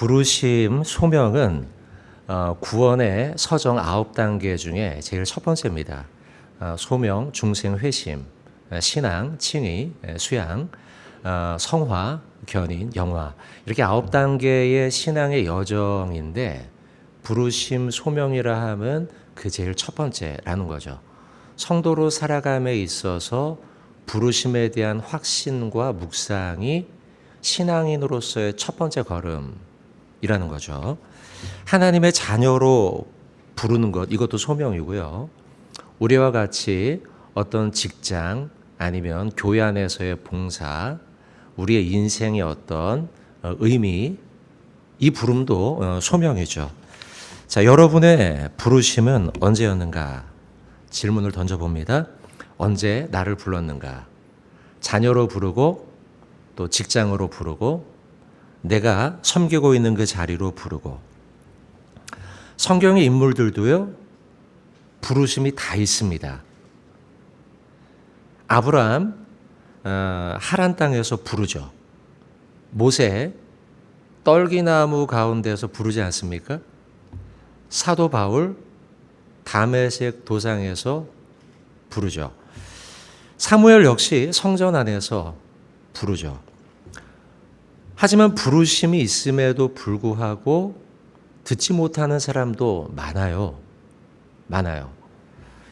부르심 소명은 구원의 서정 9단계 중에 제일 첫 번째입니다. 소명, 중생, 회심, 신앙, 칭의, 수양, 성화, 견인, 영화, 이렇게 9단계의 신앙의 여정인데 부르심 소명이라 하면 그 제일 첫 번째라는 거죠. 성도로 살아감에 있어서 부르심에 대한 확신과 묵상이 신앙인으로서의 첫 번째 걸음이라는 거죠. 하나님의 자녀로 부르는 것, 이것도 소명이고요. 우리와 같이 어떤 직장 아니면 교회 안에서의 봉사, 우리의 인생의 어떤 의미, 이 부름도 소명이죠. 자, 여러분의 부르심은 언제였는가? 질문을 던져봅니다. 언제 나를 불렀는가? 자녀로 부르고 또 직장으로 부르고 내가 섬기고 있는 그 자리로 부르고, 성경의 인물들도요 부르심이 다 있습니다. 아브라함 하란 땅에서 부르죠. 모세 떨기나무 가운데서 부르지 않습니까? 사도 바울 다메섹 도상에서 부르죠. 사무엘 역시 성전 안에서 부르죠. 하지만 부르심이 있음에도 불구하고 듣지 못하는 사람도 많아요.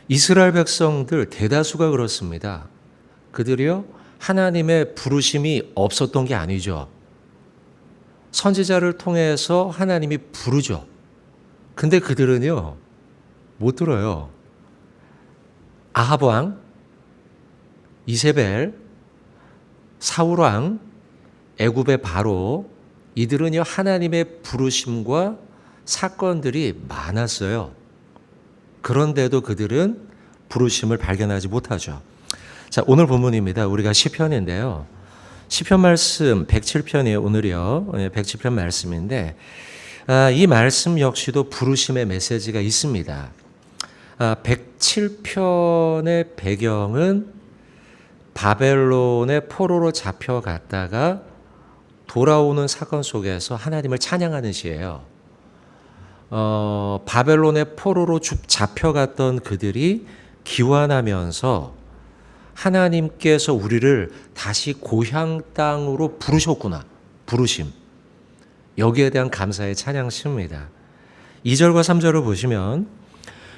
이스라엘 백성들 대다수가 그렇습니다. 그들이요 하나님의 부르심이 없었던 게 아니죠. 선지자를 통해서 하나님이 부르죠. 근데 그들은요 못 들어요. 아합 왕, 이세벨, 사울 왕, 애굽의 바로, 이들은요 하나님의 부르심과 사건들이 많았어요. 그런데도 그들은 부르심을 발견하지 못하죠. 자, 오늘 본문입니다. 우리가 시편인데요. 시편 말씀 107편이에요. 오늘이요. 107편 말씀인데 이 말씀 역시도 부르심의 메시지가 있습니다. 107편의 배경은 바벨론의 포로로 잡혀갔다가 돌아오는 사건 속에서 하나님을 찬양하는 시예요. 바벨론의 포로로 잡혀갔던 그들이 기환하면서 하나님께서 우리를 다시 고향 땅으로 부르셨구나. 부르심. 여기에 대한 감사의 찬양시입니다. 2절과 3절을 보시면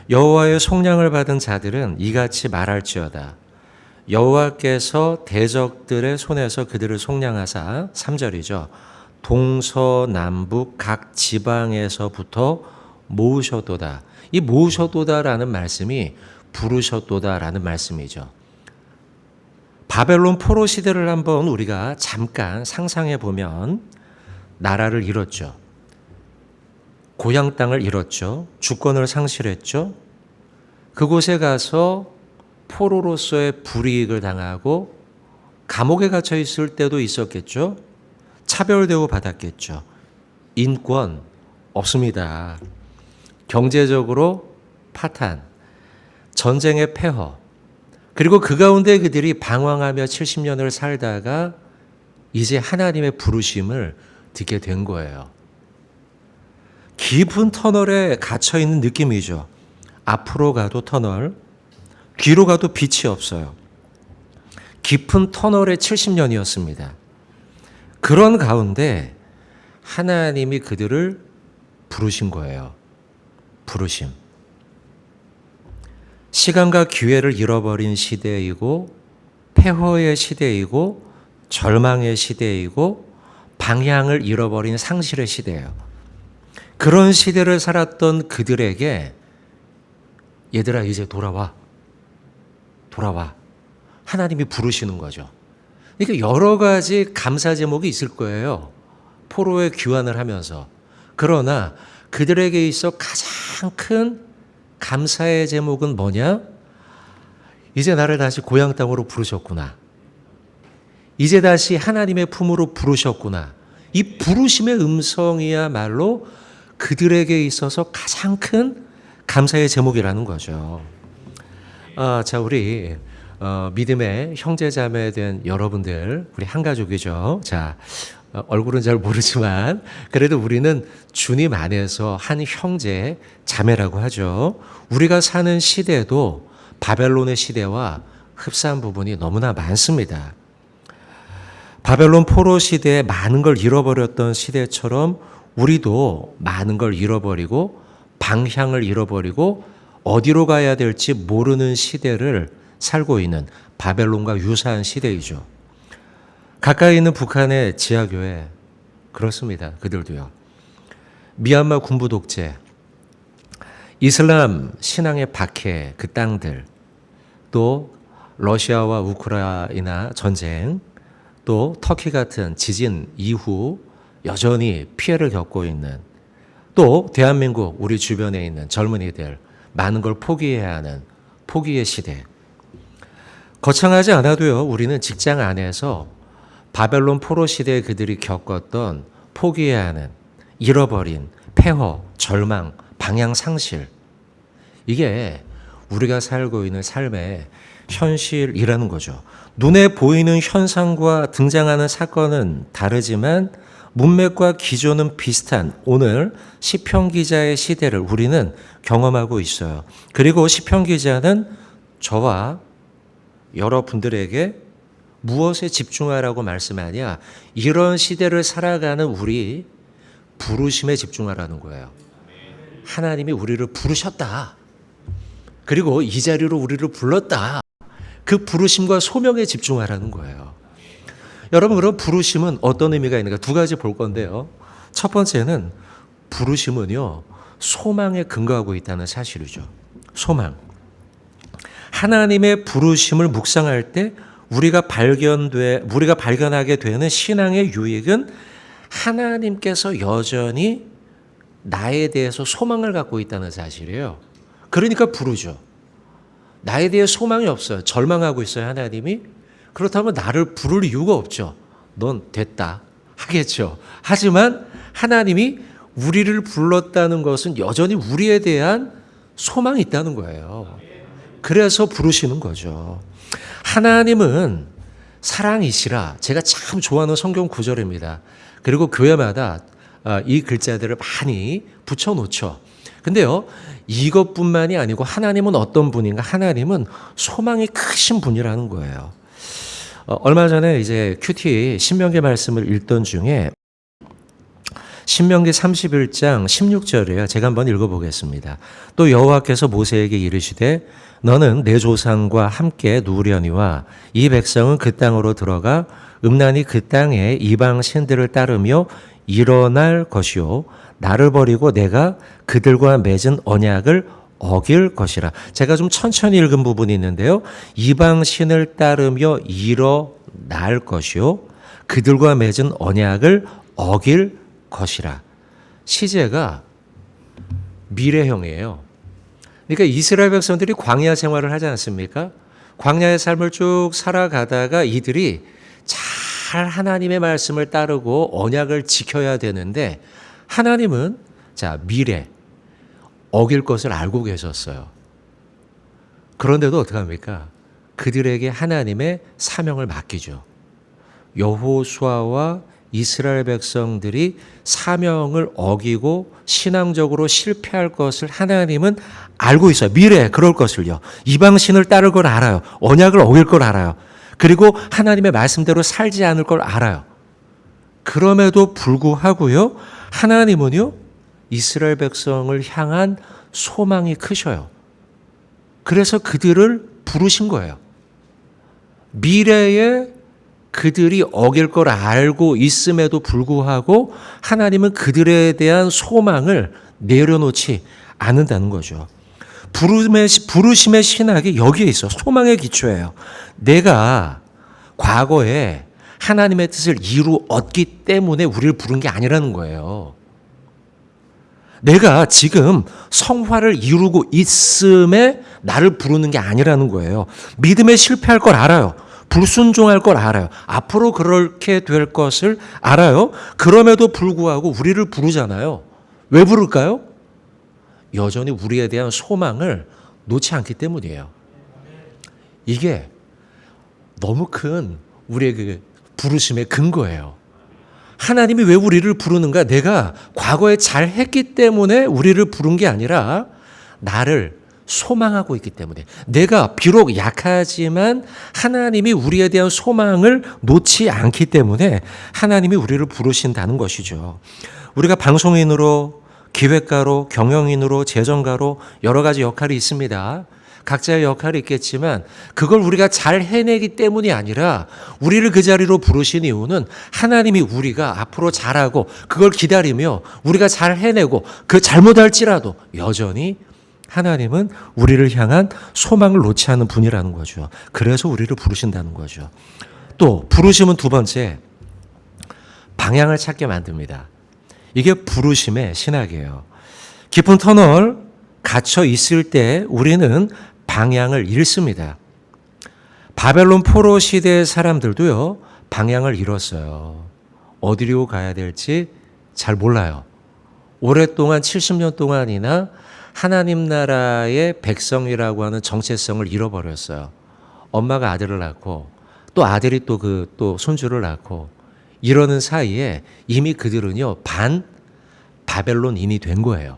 여호와의 속량을 받은 자들은 이같이 말할지어다. 여호와께서 대적들의 손에서 그들을 속량하사, 3절이죠. 동서남북 각 지방에서부터 모으셨도다. 이 모으셨도다라는 말씀이 부르셨도다라는 말씀이죠. 바벨론 포로 시대를 한번 우리가 잠깐 상상해 보면 나라를 잃었죠. 고향 땅을 잃었죠. 주권을 상실했죠. 그곳에 가서 포로로서의 불이익을 당하고 감옥에 갇혀 있을 때도 있었겠죠. 차별대우 받았겠죠. 인권 없습니다. 경제적으로 파탄, 전쟁의 폐허, 그리고 그 가운데 그들이 방황하며 70년을 살다가 이제 하나님의 부르심을 듣게 된 거예요. 깊은 터널에 갇혀 있는 느낌이죠. 앞으로 가도 터널, 뒤로 가도 빛이 없어요. 깊은 터널의 70년이었습니다. 그런 가운데 하나님이 그들을 부르신 거예요. 부르심. 시간과 기회를 잃어버린 시대이고, 폐허의 시대이고, 절망의 시대이고, 방향을 잃어버린 상실의 시대예요. 그런 시대를 살았던 그들에게 얘들아 이제 돌아와. 돌아와. 하나님이 부르시는 거죠. 그러니까 여러 가지 감사 제목이 있을 거예요. 포로의 귀환을 하면서. 그러나 그들에게 있어 가장 큰 감사의 제목은 뭐냐? 이제 나를 다시 고향 땅으로 부르셨구나. 이제 다시 하나님의 품으로 부르셨구나. 이 부르심의 음성이야말로 그들에게 있어서 가장 큰 감사의 제목이라는 거죠. 자, 우리 믿음의 형제자매에 대한 여러분들, 우리 한 가족이죠. 자, 얼굴은 잘 모르지만 그래도 우리는 주님 안에서 한 형제 자매라고 하죠. 우리가 사는 시대도 바벨론의 시대와 흡사한 부분이 너무나 많습니다. 바벨론 포로 시대에 많은 걸 잃어버렸던 시대처럼 우리도 많은 걸 잃어버리고 방향을 잃어버리고 어디로 가야 될지 모르는 시대를 살고 있는 바벨론과 유사한 시대이죠. 가까이 있는 북한의 지하교회, 그렇습니다. 그들도요. 미얀마 군부 독재, 이슬람 신앙의 박해, 그 땅들, 또 러시아와 우크라이나 전쟁, 또 터키 같은 지진 이후 여전히 피해를 겪고 있는, 또 대한민국 우리 주변에 있는 젊은이들 많은 걸 포기해야 하는 포기의 시대. 거창하지 않아도요, 우리는 직장 안에서 바벨론 포로 시대에 그들이 겪었던 포기해야 하는, 잃어버린 폐허, 절망, 방향 상실, 이게 우리가 살고 있는 삶의 현실이라는 거죠. 눈에 보이는 현상과 등장하는 사건은 다르지만 문맥과 기조는 비슷한 오늘 시편 기자의 시대를 우리는 경험하고 있어요. 그리고 시편 기자는 저와 여러분들에게 무엇에 집중하라고 말씀하냐? 이런 시대를 살아가는 우리 부르심에 집중하라는 거예요. 하나님이 우리를 부르셨다. 그리고 이 자리로 우리를 불렀다. 그 부르심과 소명에 집중하라는 거예요. 여러분, 그럼 부르심은 어떤 의미가 있는가? 두 가지 볼 건데요. 첫 번째는 부르심은요, 소망에 근거하고 있다는 사실이죠. 소망. 하나님의 부르심을 묵상할 때 우리가 발견하게 되는 신앙의 유익은 하나님께서 여전히 나에 대해서 소망을 갖고 있다는 사실이에요. 그러니까 부르죠. 나에 대해 소망이 없어요. 절망하고 있어요, 하나님이. 그렇다면 나를 부를 이유가 없죠. 넌 됐다 하겠죠. 하지만 하나님이 우리를 불렀다는 것은 여전히 우리에 대한 소망이 있다는 거예요. 그래서 부르시는 거죠. 하나님은 사랑이시라. 제가 참 좋아하는 성경 구절입니다. 그리고 교회마다 이 글자들을 많이 붙여놓죠. 근데요, 이것뿐만이 아니고 하나님은 어떤 분인가? 하나님은 소망이 크신 분이라는 거예요. 얼마 전에 이제 큐티 신명기 말씀을 읽던 중에 신명기 31장 16절이에요. 제가 한번 읽어보겠습니다. 또 여호와께서 모세에게 이르시되 너는 내 조상과 함께 누우려니와 이 백성은 그 땅으로 들어가 음란히 그 땅에 이방 신들을 따르며 일어날 것이요 나를 버리고 내가 그들과 맺은 언약을 어길 것이라. 제가 좀 천천히 읽은 부분이 있는데요. 이방 신을 따르며 일어날 것이요 그들과 맺은 언약을 어길 것이라. 시제가 미래형이에요. 그러니까 이스라엘 백성들이 광야 생활을 하지 않습니까? 광야의 삶을 쭉 살아가다가 이들이 잘 잘 하나님의 말씀을 따르고 언약을 지켜야 되는데 하나님은 미래 어길 것을 알고 계셨어요. 그런데도 어떡합니까? 그들에게 하나님의 사명을 맡기죠. 여호수아와 이스라엘 백성들이 사명을 어기고 신앙적으로 실패할 것을 하나님은 알고 있어요. 미래에 그럴 것을요. 이방신을 따를 걸 알아요. 언약을 어길 걸 알아요. 그리고 하나님의 말씀대로 살지 않을 걸 알아요. 그럼에도 불구하고요, 하나님은요, 이스라엘 백성을 향한 소망이 크셔요. 그래서 그들을 부르신 거예요. 미래에 그들이 어길 걸 알고 있음에도 불구하고 하나님은 그들에 대한 소망을 내려놓지 않는다는 거죠. 부르심의 신학이 여기에 있어. 소망의 기초예요. 내가 과거에 하나님의 뜻을 이루었기 때문에 우리를 부른 게 아니라는 거예요. 내가 지금 성화를 이루고 있음에 나를 부르는 게 아니라는 거예요. 믿음에 실패할 걸 알아요. 불순종할 걸 알아요. 앞으로 그렇게 될 것을 알아요. 그럼에도 불구하고 우리를 부르잖아요. 왜 부를까요? 여전히 우리에 대한 소망을 놓지 않기 때문이에요. 이게 너무 큰 우리의 그 부르심의 근거예요. 하나님이 왜 우리를 부르는가? 내가 과거에 잘했기 때문에 우리를 부른 게 아니라 나를 소망하고 있기 때문에, 내가 비록 약하지만 하나님이 우리에 대한 소망을 놓지 않기 때문에 하나님이 우리를 부르신다는 것이죠. 우리가 방송인으로, 기획가로, 경영인으로, 재정가로 여러 가지 역할이 있습니다. 각자의 역할이 있겠지만 그걸 우리가 잘 해내기 때문이 아니라 우리를 그 자리로 부르신 이유는 하나님이 우리가 앞으로 잘하고 그걸 기다리며 우리가 잘 해내고 그 잘못할지라도 여전히 하나님은 우리를 향한 소망을 놓지 않는 분이라는 거죠. 그래서 우리를 부르신다는 거죠. 또 부르심은 두 번째, 방향을 찾게 만듭니다. 이게 부르심의 신학이에요. 깊은 터널 갇혀 있을 때 우리는 방향을 잃습니다. 바벨론 포로 시대의 사람들도요, 방향을 잃었어요. 어디로 가야 될지 잘 몰라요. 오랫동안 70년 동안이나 하나님 나라의 백성이라고 하는 정체성을 잃어버렸어요. 엄마가 아들을 낳고 또 아들이 또 손주를 낳고 이러는 사이에 이미 그들은요, 반 바벨론인이 된 거예요.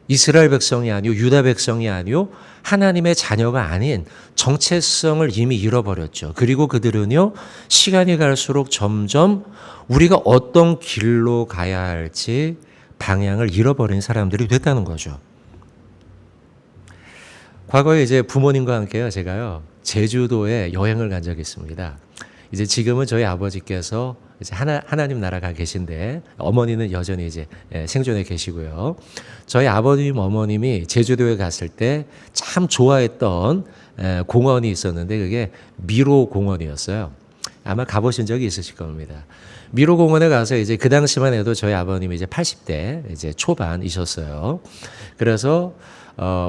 이스라엘 백성이 아니요, 유다 백성이 아니요, 하나님의 자녀가 아닌 정체성을 이미 잃어버렸죠. 그리고 그들은요, 시간이 갈수록 점점 우리가 어떤 길로 가야 할지 방향을 잃어버린 사람들이 됐다는 거죠. 과거에 이제 부모님과 함께요, 제가요, 제주도에 여행을 간 적이 있습니다. 이제 지금은 저희 아버지께서 이제 하나님 나라 가 계신데 어머니는 여전히 이제 생존해 계시고요. 저희 아버님, 어머님이 제주도에 갔을 때 참 좋아했던 공원이 있었는데 그게 미로 공원이었어요. 아마 가보신 적이 있으실 겁니다. 미로 공원에 가서 이제 그 당시만 해도 저희 아버님이 이제 80대 이제 초반이셨어요. 그래서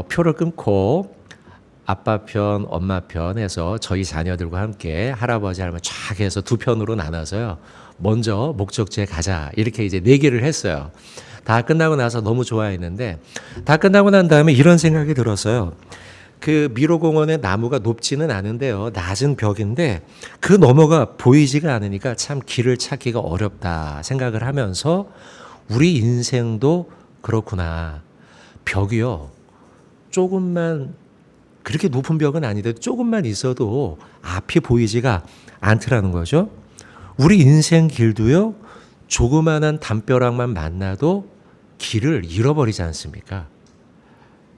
표를 끊고 아빠 편, 엄마 편 해서 저희 자녀들과 함께 할아버지, 할머니 쫙 해서 두 편으로 나눠서요. 먼저 목적지에 가자. 이렇게 이제 내기를 했어요. 다 끝나고 나서 너무 좋아했는데 다 끝나고 난 다음에 이런 생각이 들었어요. 그 미로공원의 나무가 높지는 않은데요. 낮은 벽인데 그 너머가 보이지가 않으니까 참 길을 찾기가 어렵다 생각을 하면서 우리 인생도 그렇구나. 벽이요. 조금만 그렇게 높은 벽은 아닌데 조금만 있어도 앞이 보이지가 않더라는 거죠. 우리 인생 길도요, 조그마한 담벼락만 만나도 길을 잃어버리지 않습니까?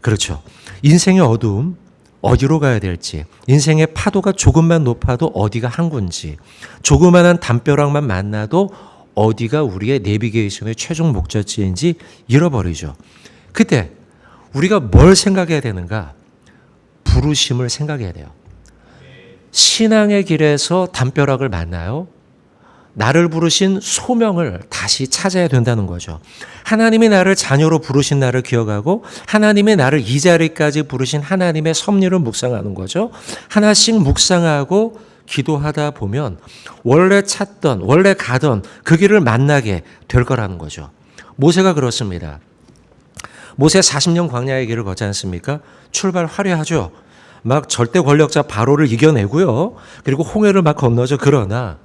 그렇죠. 인생의 어두움, 어디로 가야 될지, 인생의 파도가 조금만 높아도 어디가 항구인지, 조그마한 담벼락만 만나도 어디가 우리의 내비게이션의 최종 목적지인지 잃어버리죠. 그때 우리가 뭘 생각해야 되는가? 부르심을 생각해야 돼요. 신앙의 길에서 담벼락을 만나요. 나를 부르신 소명을 다시 찾아야 된다는 거죠. 하나님이 나를 자녀로 부르신 나를 기억하고 하나님이 나를 이 자리까지 부르신 하나님의 섭리를 묵상하는 거죠. 하나씩 묵상하고 기도하다 보면 원래 찾던, 원래 가던 그 길을 만나게 될 거라는 거죠. 모세가 그렇습니다. 모세 40년 광야의 길을 걷지 않습니까? 출발 화려하죠. 막 절대 권력자 바로를 이겨내고요. 그리고 홍해를 막 건너죠. 그러나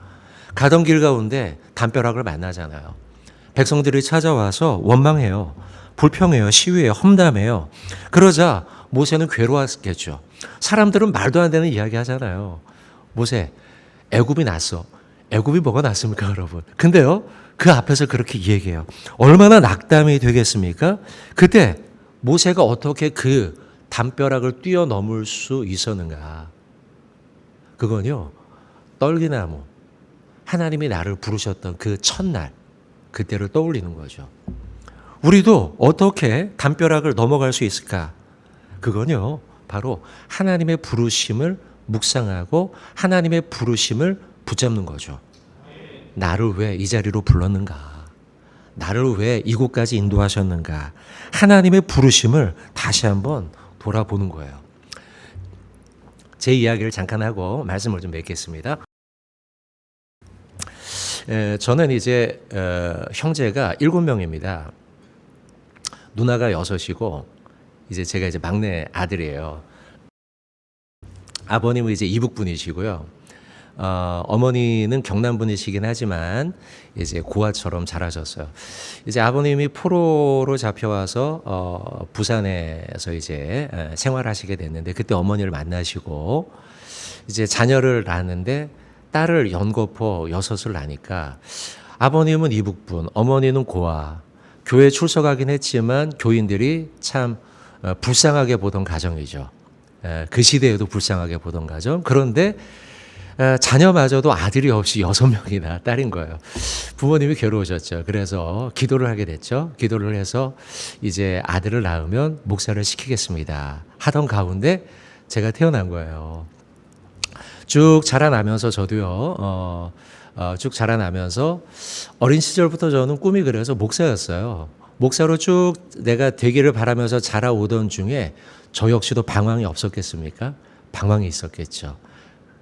가던 길 가운데 담벼락을 만나잖아요. 백성들이 찾아와서 원망해요. 불평해요. 시위해요. 험담해요. 그러자 모세는 괴로웠겠죠. 사람들은 말도 안 되는 이야기 하잖아요. 모세, 애굽이 났어. 애굽이 뭐가 났습니까, 여러분? 근데요, 그 앞에서 그렇게 얘기해요. 얼마나 낙담이 되겠습니까? 그때 모세가 어떻게 그 담벼락을 뛰어넘을 수 있었는가? 그건요, 떨기나무, 하나님이 나를 부르셨던 그 첫날, 그때를 떠올리는 거죠. 우리도 어떻게 담벼락을 넘어갈 수 있을까? 그건요, 바로 하나님의 부르심을 묵상하고 하나님의 부르심을 붙잡는 거죠. 나를 왜 이 자리로 불렀는가? 나를 왜 이곳까지 인도하셨는가? 하나님의 부르심을 다시 한번 돌아보는 거예요. 제 이야기를 잠깐 하고 말씀을 좀 맺겠습니다. 저는 이제 형제가 7명입니다. 누나가 6이고 이제 제가 이제 막내 아들이에요. 아버님은 이제 이북 분이시고요. 어머니는 경남 분이시긴 하지만 이제 고아처럼 자라셨어요. 이제 아버님이 포로로 잡혀와서 부산에서 이제 생활하시게 됐는데 그때 어머니를 만나시고 이제 자녀를 낳았는데 딸을 연거푸 6을 낳으니까 아버님은 이북분, 어머니는 고아. 교회 출석하긴 했지만 교인들이 참 불쌍하게 보던 가정이죠. 그 시대에도 불쌍하게 보던 가정. 그런데 자녀마저도 아들이 없이 6명이나 딸인 거예요. 부모님이 괴로우셨죠. 그래서 기도를 하게 됐죠. 기도를 해서 이제 아들을 낳으면 목사를 시키겠습니다. 하던 가운데 제가 태어난 거예요. 쭉 자라나면서 저도요. 쭉 자라나면서 어린 시절부터 저는 꿈이 그래서 목사였어요. 목사로 쭉 내가 되기를 바라면서 자라오던 중에 저 역시도 방황이 없었겠습니까? 방황이 있었겠죠.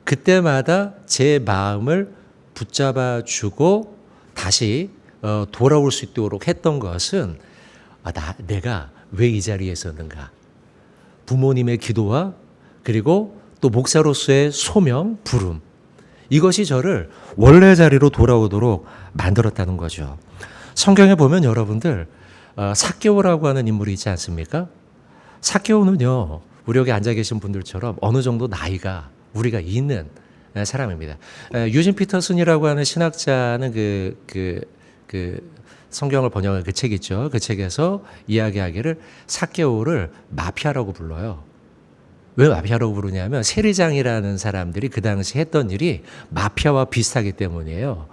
그때마다 제 마음을 붙잡아 주고 다시 돌아올 수 있도록 했던 것은 내가 왜 이 자리에 있었는가? 부모님의 기도와 그리고 또 목사로서의 소명, 부름. 이것이 저를 원래 자리로 돌아오도록 만들었다는 거죠. 성경에 보면 여러분들 삭개오라고 하는 인물이 있지 않습니까? 삭개오는요, 우리 여기 앉아 계신 분들처럼 어느 정도 나이가 우리가 있는 사람입니다. 유진 피터슨이라고 하는 신학자는 그 성경을 번역한 그 책 있죠. 그 책에서 이야기하기를 삭개오를 마피아라고 불러요. 왜 마피아라고 부르냐면 세리장이라는 사람들이 그 당시 했던 일이 마피아와 비슷하기 때문이에요.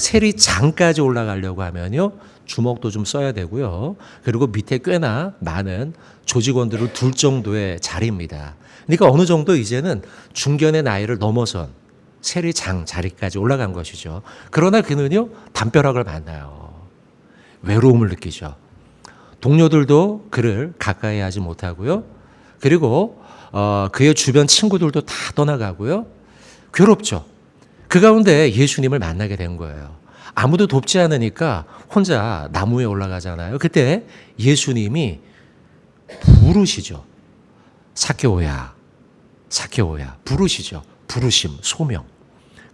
세리장까지 올라가려고 하면요, 주먹도 좀 써야 되고요. 그리고 밑에 꽤나 많은 조직원들을 둘 정도의 자리입니다. 그러니까 어느 정도 이제는 중견의 나이를 넘어선 세리장 자리까지 올라간 것이죠. 그러나 그는요, 담벼락을 만나요. 외로움을 느끼죠. 동료들도 그를 가까이 하지 못하고요. 그리고 그의 주변 친구들도 다 떠나가고요. 괴롭죠. 그 가운데 예수님을 만나게 된 거예요. 아무도 돕지 않으니까 혼자 나무에 올라가잖아요. 그때 예수님이 부르시죠. 삭개오야, 삭개오야. 부르시죠. 부르심, 소명.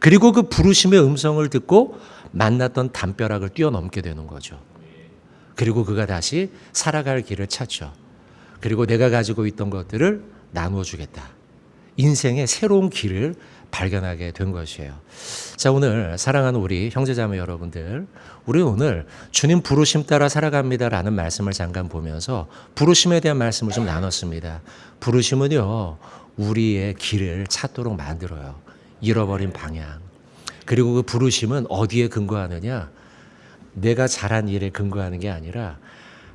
그리고 그 부르심의 음성을 듣고 만났던 담벼락을 뛰어넘게 되는 거죠. 그리고 그가 다시 살아갈 길을 찾죠. 그리고 내가 가지고 있던 것들을 나누어 주겠다. 인생의 새로운 길을 발견하게 된 것이에요. 자, 오늘 사랑하는 우리 형제자매 여러분들, 우리 오늘 주님 부르심 따라 살아갑니다라는 말씀을 잠깐 보면서 부르심에 대한 말씀을 좀 나눴습니다. 부르심은요, 우리의 길을 찾도록 만들어요. 잃어버린 방향. 그리고 그 부르심은 어디에 근거하느냐? 내가 잘한 일에 근거하는 게 아니라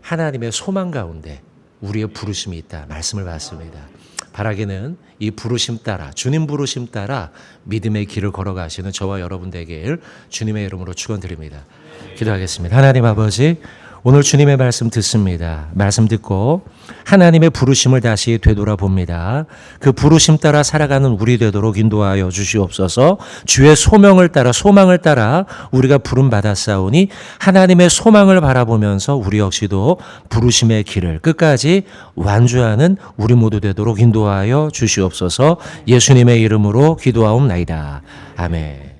하나님의 소망 가운데 우리의 부르심이 있다 말씀을 받습니다. 바라기는 이 부르심 따라, 주님 부르심 따라 믿음의 길을 걸어가시는 저와 여러분 되길 주님의 이름으로 축원드립니다. 기도하겠습니다. 하나님 아버지, 오늘 주님의 말씀 듣습니다. 말씀 듣고 하나님의 부르심을 다시 되돌아봅니다. 그 부르심 따라 살아가는 우리 되도록 인도하여 주시옵소서. 주의 소망을 따라 우리가 부름 받았사오니 하나님의 소망을 바라보면서 우리 역시도 부르심의 길을 끝까지 완주하는 우리 모두 되도록 인도하여 주시옵소서. 예수님의 이름으로 기도하옵나이다. 아멘.